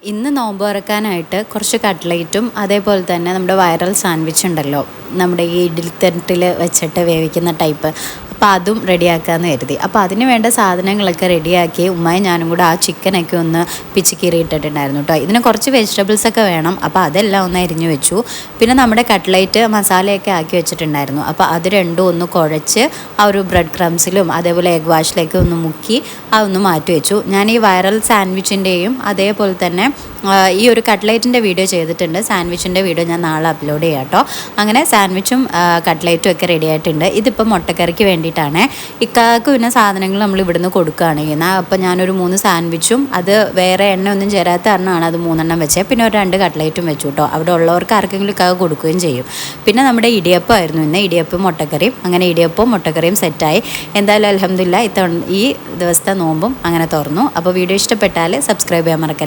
ഇന്ന് നോമ്പ് തുറക്കാനായിട്ട് കുറച്ച് കട്ട്ലേറ്റും അതേപോലെ തന്നെ നമ്മുടെ വൈറൽ സാൻഡ്വിച്ച് ഉണ്ടല്ലോ, നമ്മുടെ ഈ ഇഡ്ഡലിത്തട്ടിൽ വെച്ചിട്ട് വേവിക്കുന്ന ടൈപ്പ്, അപ്പോൾ അതും റെഡിയാക്കാമെന്ന് കരുതി. അപ്പോൾ അതിന് വേണ്ട സാധനങ്ങളൊക്കെ റെഡിയാക്കി ഉമ്മയും ഞാനും കൂടെ ആ ചിക്കനൊക്കെ ഒന്ന് പിച്ചിക്കീറി ഇട്ടിട്ടുണ്ടായിരുന്നു കേട്ടോ. ഇതിന് കുറച്ച് വെജിറ്റബിൾസൊക്കെ വേണം, അപ്പോൾ അതെല്ലാം ഒന്ന് അരിഞ്ഞു വെച്ചു. പിന്നെ നമ്മുടെ കട്ട്ലേറ്റ് മസാലയൊക്കെ ആക്കി വെച്ചിട്ടുണ്ടായിരുന്നു. അപ്പോൾ അത് രണ്ടും ഒന്ന് കുഴച്ച് ആ ഒരു ബ്രെഡ് ക്രംസിലും അതേപോലെ എഗ് വാഷിലേക്ക് ഒന്ന് മുക്കി അതൊന്ന് മാറ്റി വെച്ചു. ഞാൻ ഈ വൈറൽ സാൻഡ്വിച്ചിൻ്റെയും അതേപോലെ തന്നെ ഈ ഒരു കട്ട്ലേറ്റിൻ്റെ വീഡിയോ ചെയ്തിട്ടുണ്ട്. സാൻഡ്വിച്ചിൻ്റെ വീഡിയോ ഞാൻ നാളെ അപ്ലോഡ് ചെയ്യാം കേട്ടോ. അങ്ങനെ സാൻഡ്വിച്ചും കട്ട്ലേറ്റും ഒക്കെ റെഡി ആയിട്ടുണ്ട്. ഇതിപ്പോൾ മുട്ടക്കറിക്ക് വേണ്ടിയിട്ടാണ്. ഇക്കാക്ക് പിന്നെ സാധനങ്ങൾ നമ്മൾ ഇവിടുന്ന് കൊടുക്കുകയാണ് ചെയ്യുന്നത്. അപ്പോൾ ഞാനൊരു 3 സാൻഡ്വിച്ചും അത് വേറെ എണ്ണ ഒന്നും ചേരാത്ത കാരണമാണ് അത് 3 വെച്ചത്. പിന്നെ ഒരു 2 കട്ട്ലേറ്റും വെച്ചു കേട്ടോ. അവിടെ ഉള്ളവർക്ക് ആർക്കെങ്കിലും ഇക്കാക്ക് കൊടുക്കുകയും ചെയ്യും. പിന്നെ നമ്മുടെ ഇടിയപ്പമായിരുന്നു ഇന്ന്, ഇടിയപ്പം മുട്ടക്കറിയും. അങ്ങനെ ഇടിയപ്പവും മുട്ടക്കറിയും സെറ്റായി. എന്തായാലും അൽഹംദുലില്ലാ ഈ ദിവസത്തെ നോമ്പും അങ്ങനെ തുറന്നു. അപ്പോൾ വീഡിയോ ഇഷ്ടപ്പെട്ടാൽ സബ്സ്ക്രൈബ് ചെയ്യാൻ മറക്കല്ല.